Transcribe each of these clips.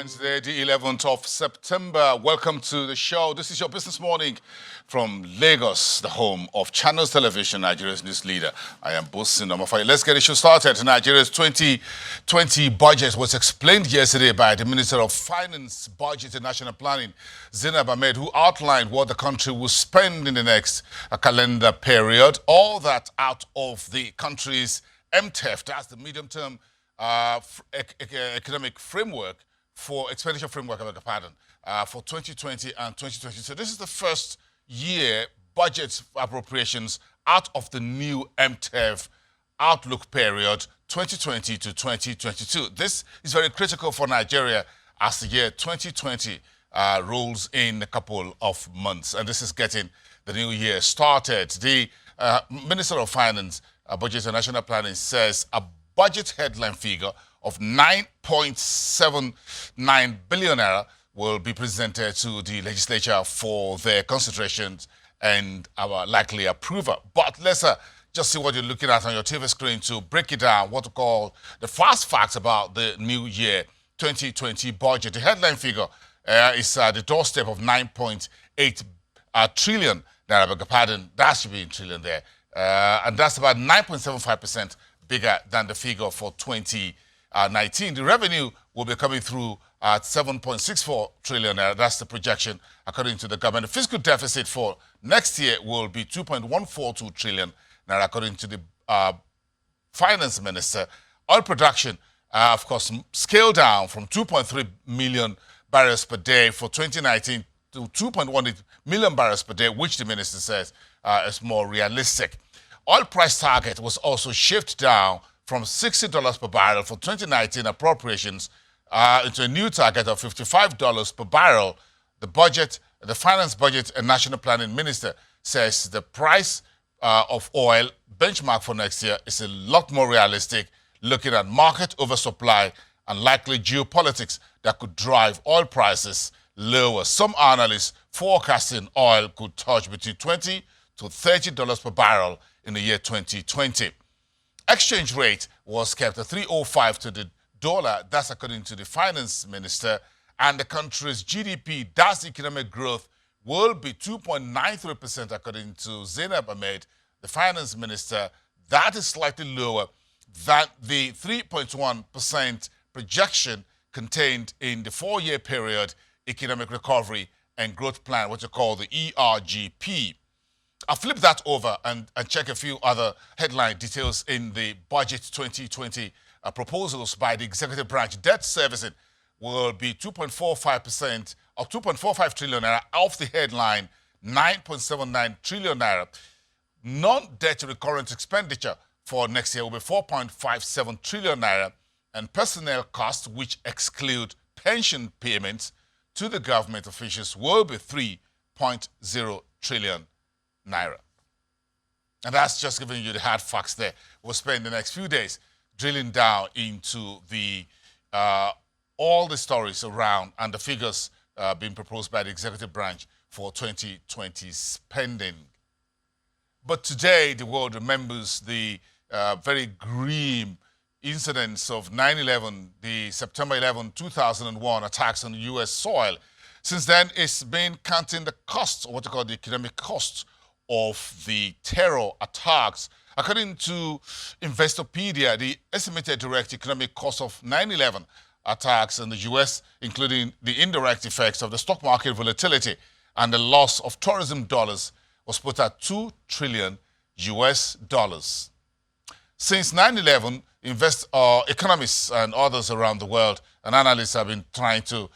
Wednesday, the 11th of September. Welcome to the show. This is your Business Morning from Lagos, the home of Channels Television, Nigeria's news leader. I am Bosin Omafai. Let's get the show started. Nigeria's 2020 budget was explained yesterday by the Minister of Finance, Budget and National Planning, Zainab Ahmed, who outlined what the country will spend in the next calendar period. All that out of the country's MTEF, that's the medium-term economic framework for expenditure framework, for 2020 and 2022. So this is the first year budget appropriations out of the new MTEF outlook period 2020 to 2022. This is very critical for Nigeria as the year 2020 rolls in a couple of months, and this is getting the new year started. The Minister of Finance, Budget and National Planning says a budget headline figure of 9.79 billion naira will be presented to the legislature for their considerations and our likely approval. But let's just see what you're looking at on your TV screen to break it down, what to call the fast facts about the new year 2020 budget. The headline figure is the doorstep of 9.8 trillion naira. Beg your pardon, that should be in trillion there. And that's about 9.75% bigger than the figure for 2019. The revenue will be coming through at 7.64 trillion naira. That's the projection according to the government. The fiscal deficit for next year will be 2.142 trillion naira according to the finance minister. Oil production, of course, scaled down from 2.3 million barrels per day for 2019 to 2.18 million barrels per day, which the minister says is more realistic. Oil price target was also shifted down from $60 per barrel for 2019 appropriations into a new target of $55 per barrel. The Finance, Budget and National Planning Minister says the price of oil benchmark for next year is a lot more realistic, looking at market oversupply and likely geopolitics that could drive oil prices lower. Some analysts forecasting oil could touch between $20 to $30 per barrel in the year 2020. Exchange rate was kept at 305 to the dollar. That's according to the finance minister. And the country's GDP, that's economic growth, will be 2.93% according to Zainab Ahmed, the finance minister. That is slightly lower than the 3.1% projection contained in the 4-year period Economic Recovery and Growth Plan, what you call the ERGP. I'll flip that over and check a few other headline details in the budget 2020 proposals by the executive branch. Debt servicing will be 2.45% or 2.45 trillion naira off the headline 9.79 trillion naira. Non-debt recurrent expenditure for next year will be 4.57 trillion naira, and personnel costs, which exclude pension payments to the government officials, will be 3.0 trillion naira. And that's just giving you the hard facts there. We'll spend the next few days drilling down into the all the stories around and the figures being proposed by the executive branch for 2020 spending. But today, the world remembers the very grim incidents of 9/11, the September 11, 2001 attacks on U.S. soil. Since then, it's been counting the costs, or what they call the economic costs, of the terror attacks. According to Investopedia, the estimated direct economic cost of 9/11 attacks in the U.S., including the indirect effects of the stock market volatility and the loss of tourism dollars, was put at $2 trillion US dollars. Since 9/11, economists and others around the world and analysts have been trying to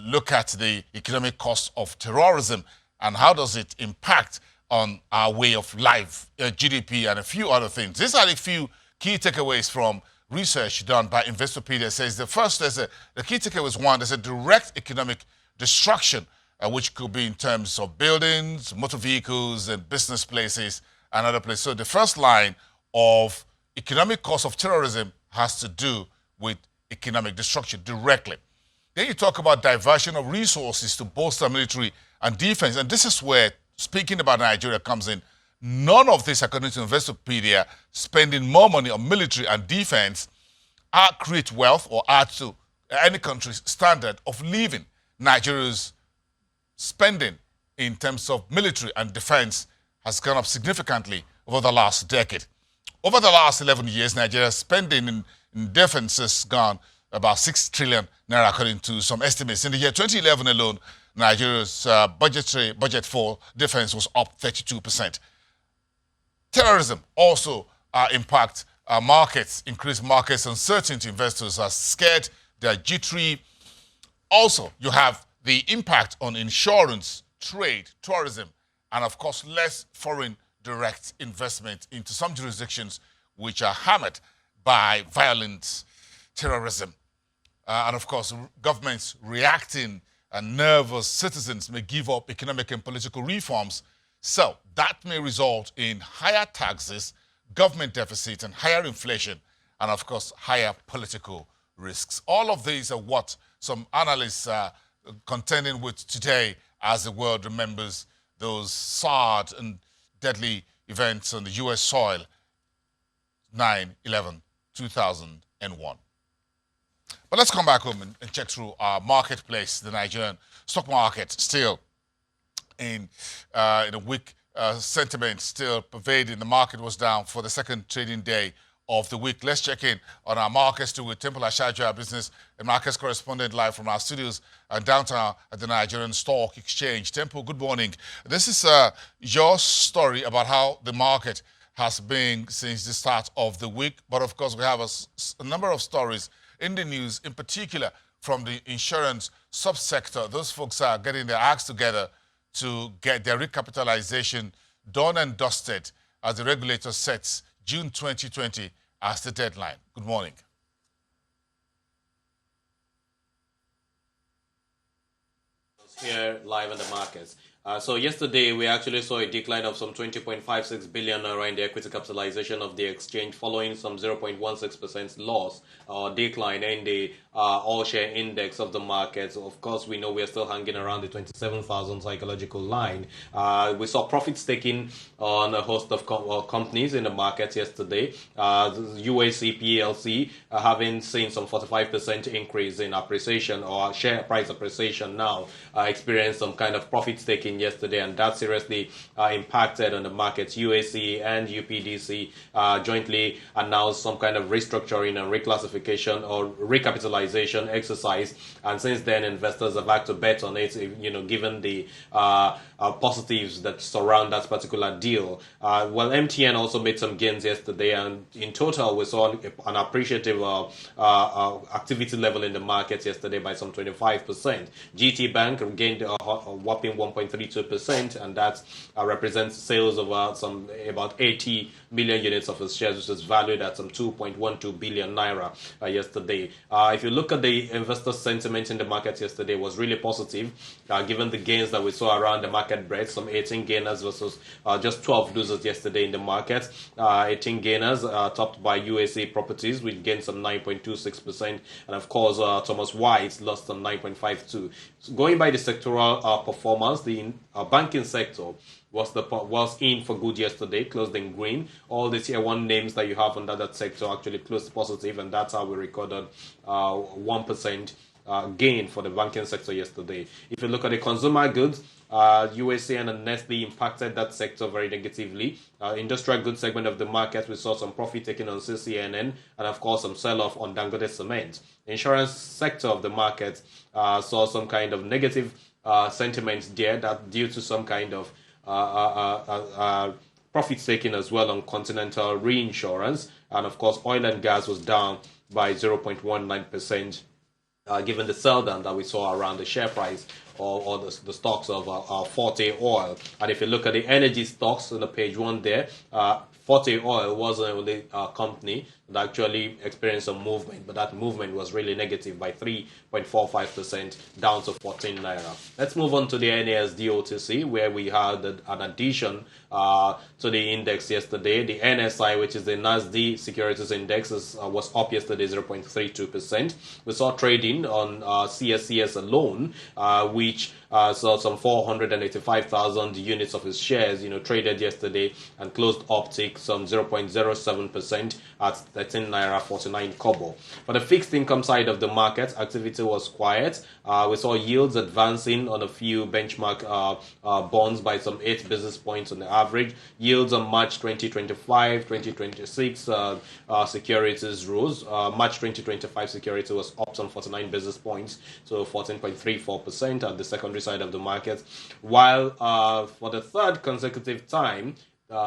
look at the economic cost of terrorism and how does it impact on our way of life, GDP, and a few other things. These are the few key takeaways from research done by Investopedia. It says the first, the key takeaway is one, there's a direct economic destruction, which could be in terms of buildings, motor vehicles, and business places, and other places. So the first line of economic cost of terrorism has to do with economic destruction directly. Then you talk about diversion of resources to bolster military and defense, and this is where speaking about Nigeria comes in. None of this, according to Investopedia, spending more money on military and defense, create wealth or add to any country's standard of living. Nigeria's spending in terms of military and defense has gone up significantly over the last decade. Over the last 11 years, Nigeria's spending in defense has gone about 6 trillion naira, according to some estimates. In the year 2011 alone, Nigeria's budget for defense was up 32%. Terrorism also impact markets, increased markets uncertainty. Investors are scared, they are jittery. Also, you have the impact on insurance, trade, tourism, and of course, less foreign direct investment into some jurisdictions which are hammered by violent terrorism. And of course, governments reacting and nervous citizens may give up economic and political reforms. So that may result in higher taxes, government deficit, and higher inflation, and of course, higher political risks. All of these are what some analysts are contending with today as the world remembers those sad and deadly events on the U.S. soil, 9/11, 2001. But let's come back home and check through our marketplace. The Nigerian stock market still in a weak sentiment, still pervading. The market was down for the second trading day of the week. Let's check in on our markets too with Temple Ashaja, our business and markets correspondent, live from our studios downtown at the Nigerian Stock Exchange. Temple, good morning. This is your story about how the market has been since the start of the week. But of course, we have a number of stories in the news, in particular from the insurance subsector. Those folks are getting their acts together to get their recapitalization done and dusted as the regulator sets June 2020 as the deadline. Good morning. Here live in the markets. So yesterday we actually saw a decline of some 20.56 billion naira in the equity capitalization of the exchange, following some 0.16% loss or decline in the all-share index of the markets. Of course, we know we're still hanging around the 27,000 psychological line. We saw profits taken on a host of companies in the markets yesterday. UAC PLC having seen some 45% increase in appreciation or share price appreciation now, experienced some kind of profits taking yesterday, and that seriously impacted on the markets. UAC and UPDC jointly announced some kind of restructuring and reclassification or recapitalization exercise, and since then investors have had to bet on it, given the positives that surround that particular deal. Well, MTN also made some gains yesterday, and in total we saw an appreciative activity level in the markets yesterday by some 25%. GT Bank gained a whopping 1.32%, and that represents sales of about 80 million units of its shares, which is valued at some 2.12 billion naira yesterday. If you look at the investor sentiment in the markets yesterday, it was really positive, given the gains that we saw around the market breadth, some 18 gainers versus just 12 losers yesterday in the market. 18 gainers topped by UAC Properties, which gained some 9.26%, and of course Thomas White lost some 9.52%. So going by the sectoral performance, the banking sector was in for good yesterday, closed in green. All the tier 1 names that you have under that sector actually closed positive, and that's how we recorded 1% gain for the banking sector yesterday. If you look at the consumer goods, USA and Nestle impacted that sector very negatively. Industrial goods segment of the market, we saw some profit taken on CCNN, and of course some sell-off on Dangote Cement. Insurance sector of the market saw some kind of negative sentiment there, that due to some kind of profits taken as well on Continental Reinsurance, and of course oil and gas was down by 0.19%, given the sell down that we saw around the share price or the stocks of Forte Oil. And if you look at the energy stocks on the page 1 there, Forte Oil was the only company that actually experienced some movement, but that movement was really negative by 3.45%, down to 14 naira. Let's move on to the NASD OTC, where we had an addition to the index yesterday. The NSI, which is the NASD Securities Index, was up yesterday 0.32%. We saw trading on CSCS alone, which saw some 485,000 units of its shares, traded yesterday and closed uptick some 0.07% at 13 naira 49 kobo. For the fixed income side of the market, activity was quiet. We saw yields advancing on a few benchmark bonds by some 8 basis points on the average. Yields on March 2025, 2026 securities rose. March 2025 security was up some 49 basis points, so 14.34% at the secondary side of the market. While for the third consecutive time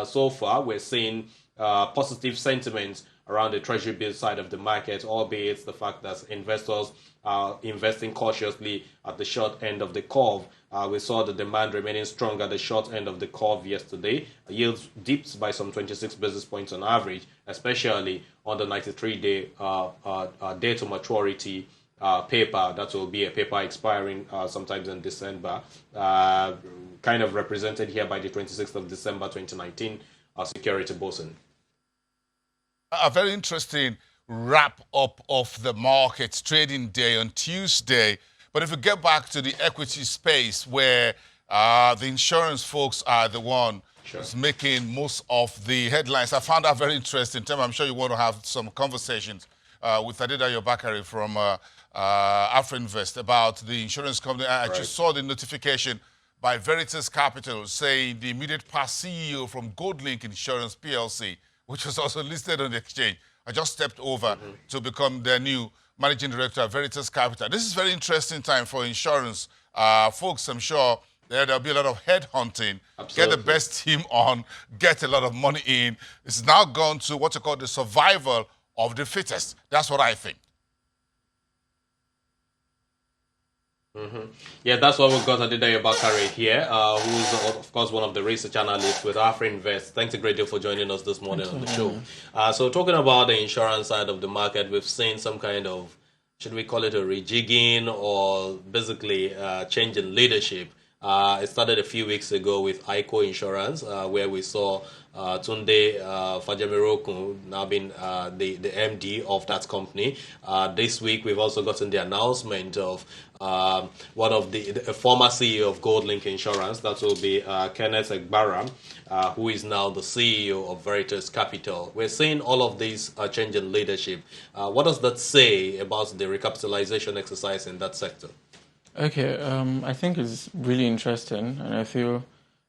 so far, we're seeing positive sentiments around the treasury bill side of the market, albeit the fact that investors are investing cautiously at the short end of the curve. We saw the demand remaining strong at the short end of the curve yesterday. Yields dipped by some 26 basis points on average, especially on the 93-day day to maturity paper. That will be a paper expiring sometimes in December, kind of represented here by the 26th of December 2019 security boson. A very interesting wrap up of the markets trading day on Tuesday. But if we get back to the equity space where the insurance folks are the one who's making most of the headlines, I found that very interesting. Tim, I'm sure you want to have some conversations with Adedayo Bakari from Afrinvest about the insurance company. I just saw the notification by Veritas Capital saying the immediate past CEO from GoldLink Insurance PLC, which was also listed on the exchange, I just stepped over to become their new managing director of Veritas Capital. This is a very interesting time for insurance folks. I'm sure there'll be a lot of headhunting. Get the best team on, get a lot of money in. It's now gone to what you call the survival of the fittest. That's what I think. Yeah, that's why we've got Adedayo Bakari here, who's, of course, one of the research analysts with Afrinvest. Thanks a great deal for joining us this morning on the show. So talking about the insurance side of the market, we've seen some kind of, should we call it a rejigging or basically change in leadership. It started a few weeks ago with ICO Insurance, where we saw Tunde Fajamiroku now being the MD of that company. This week, we've also gotten the announcement of one of the former CEO of GoldLink Insurance. That will be Kenneth Egbara, who is now the CEO of Veritas Capital. We're seeing all of these change in leadership. What does that say about the recapitalization exercise in that sector? Okay, I think it's really interesting, and I feel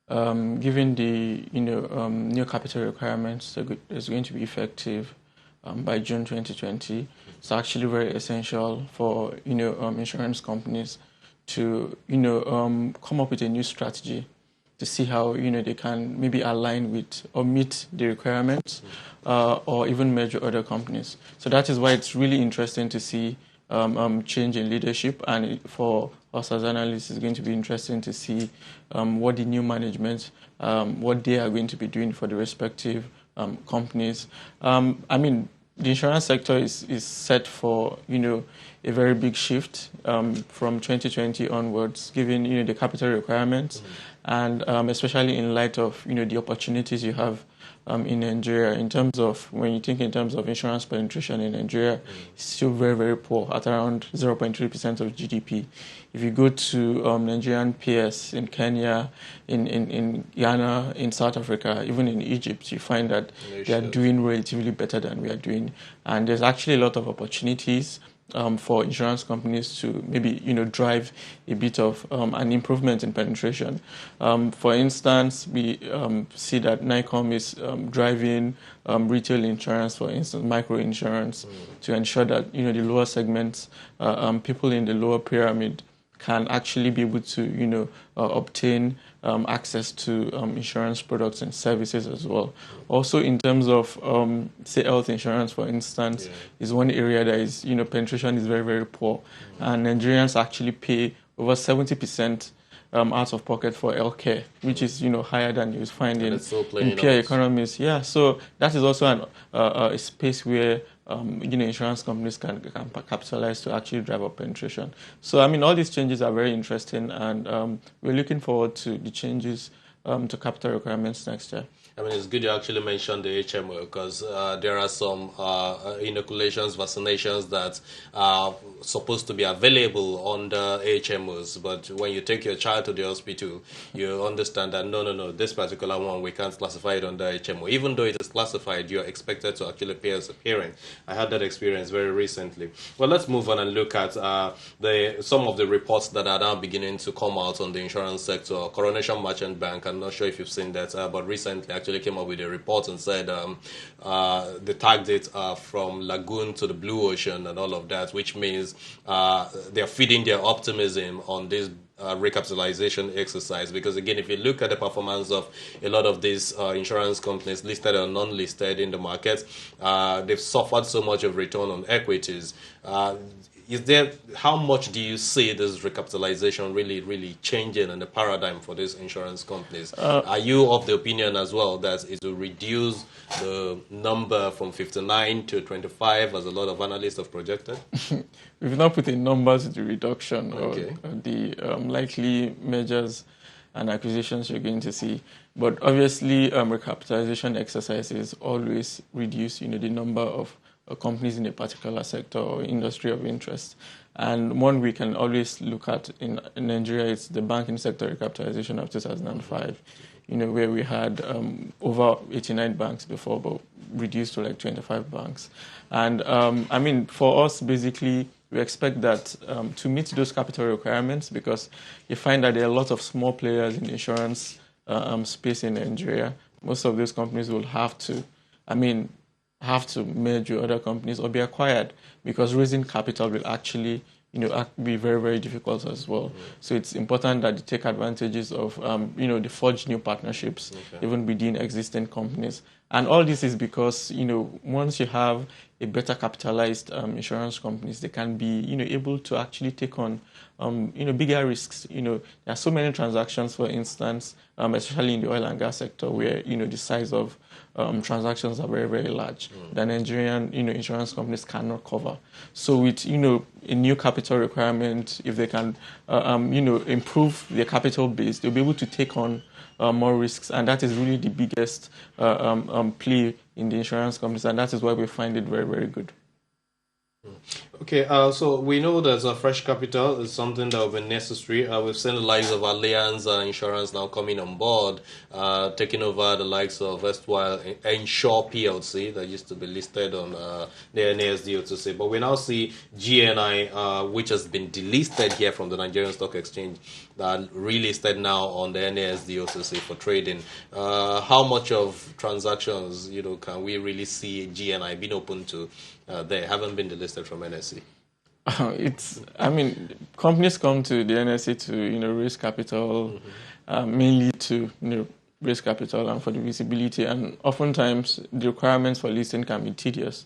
given the new capital requirements that is going to be effective by June 2020, it's actually very essential for insurance companies to come up with a new strategy to see how they can maybe align with or meet the requirements or even measure other companies. So that is why it's really interesting to see change in leadership, and for us as analysts, it's going to be interesting to see what the new management, what they are going to be doing for the respective companies. I mean, the insurance sector is set for a very big shift from 2020 onwards, given the capital requirements, and especially in light of the opportunities you have in Nigeria. In terms of, when you think in terms of insurance penetration in Nigeria, it's still very, very poor at around 0.3% of GDP. If you go to Nigerian peers in Kenya, in Ghana, in South Africa, even in Egypt, you find that they are doing relatively better than we are doing. And there's actually a lot of opportunities for insurance companies to maybe drive a bit of an improvement in penetration. For instance, we see that NICOM is driving retail insurance, for instance, micro insurance, to ensure that the lower segments, people in the lower pyramid, can actually be able to obtain access to insurance products and services as well. Also, in terms of say health insurance, for instance, is one area that is penetration is very, very poor, and Nigerians actually pay over 70% out of pocket for healthcare, which is higher than you find in peer economies. Yeah, so that is also a space where insurance companies can capitalize to actually drive up penetration. So I mean, all these changes are very interesting, and we're looking forward to the changes to capital requirements next year. I mean, it's good you actually mentioned the HMO because there are some inoculations, vaccinations that are supposed to be available under HMOs. But when you take your child to the hospital, you understand that no, this particular one, we can't classify it under HMO. Even though it is classified, you're expected to actually pay as a parent. I had that experience very recently. Well, let's move on and look at some of the reports that are now beginning to come out on the insurance sector. Coronation Merchant Bank, I'm not sure if you've seen that, but recently actually came up with a report and said the tag dates are from Lagoon to the Blue Ocean and all of that, which means they're feeding their optimism on this recapitalization exercise. Because again, if you look at the performance of a lot of these insurance companies, listed or non-listed in the market, they've suffered so much of return on equities. How much do you see this recapitalization really changing in the paradigm for these insurance companies? Are you of the opinion as well that it will reduce the number from 59 to 25 as a lot of analysts have projected? We've not put in numbers to the reduction Okay. or the likely mergers and acquisitions you're going to see. But obviously, recapitalization exercises always reduce, the number of companies in a particular sector or industry of interest. And one we can always look at in Nigeria is the banking sector recapitalization of 2005, where we had over 89 banks before, but reduced to like 25 banks. And for us, basically, we expect that to meet those capital requirements, because you find that there are a lot of small players in the insurance space in Nigeria. Most of those companies will have to merge with other companies or be acquired, because raising capital will actually be very, very difficult as well. So it's important that they take advantages of they forge new partnerships, even within existing companies. And all this is because once you have a better capitalized insurance companies, they can be able to actually take on bigger risks. There are so many transactions, for instance, especially in the oil and gas sector, where the size of transactions are very, very large that Nigerian insurance companies cannot cover. So with a new capital requirement, if they can improve their capital base, they'll be able to take on more risks, and that is really the biggest play in the insurance companies, and that is why we find it very, very good. Okay, so we know that fresh capital is something that will be necessary. We've seen the likes of Allianz Insurance now coming on board, taking over the likes of Westwile Ensure PLC that used to be listed on the NASD. But we now see GNI, which has been delisted here from the Nigerian Stock Exchange, that relisted now on the NASD for trading. How much of transactions, can we really see GNI being open to? They haven't been delisted from NSE. Companies come to the NSE to raise capital, mainly to raise capital and for the visibility. And oftentimes the requirements for listing can be tedious.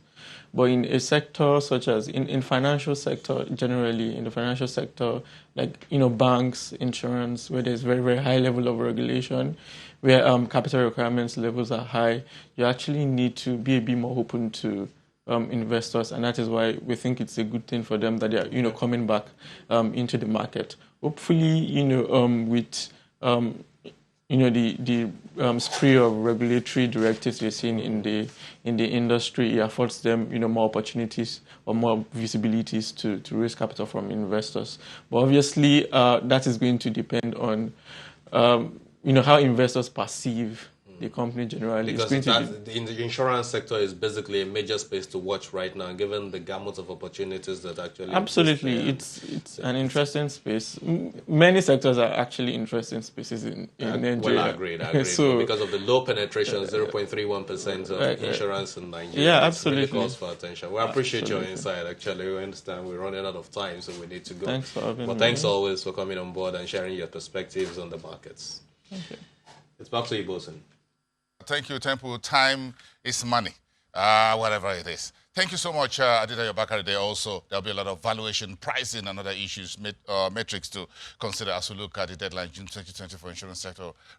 But in a sector such as in financial sector, generally in the financial sector, like banks, insurance, where there's very, very high level of regulation, where capital requirements levels are high, you actually need to be a bit more open to investors, and that is why we think it's a good thing for them that they are coming back into the market. Hopefully, with the spree of regulatory directives we're seeing in the industry, it affords them more opportunities or more visibilities to raise capital from investors. But obviously, that is going to depend on how investors perceive the company generally. Because in the insurance sector is basically a major space to watch right now, given the gamut of opportunities that actually absolutely it's an interesting space. Many sectors are actually interesting spaces in Nigeria. Well, I agree. So, because of the low penetration, 0.31% of insurance in Nigeria, yeah, absolutely, it really calls for attention. We appreciate your insight. Actually, we understand we're running out of time, so we need to go. Thanks for having me. Thanks always for coming on board and sharing your perspectives on the markets. Okay. It's back to you, Bosun. Thank you, Temple. Time is money, whatever it is. Thank you so much, Adedayo Bakari. There also, there'll be a lot of valuation, pricing, and other issues, metrics to consider as we look at the deadline, June 2020 for insurance sector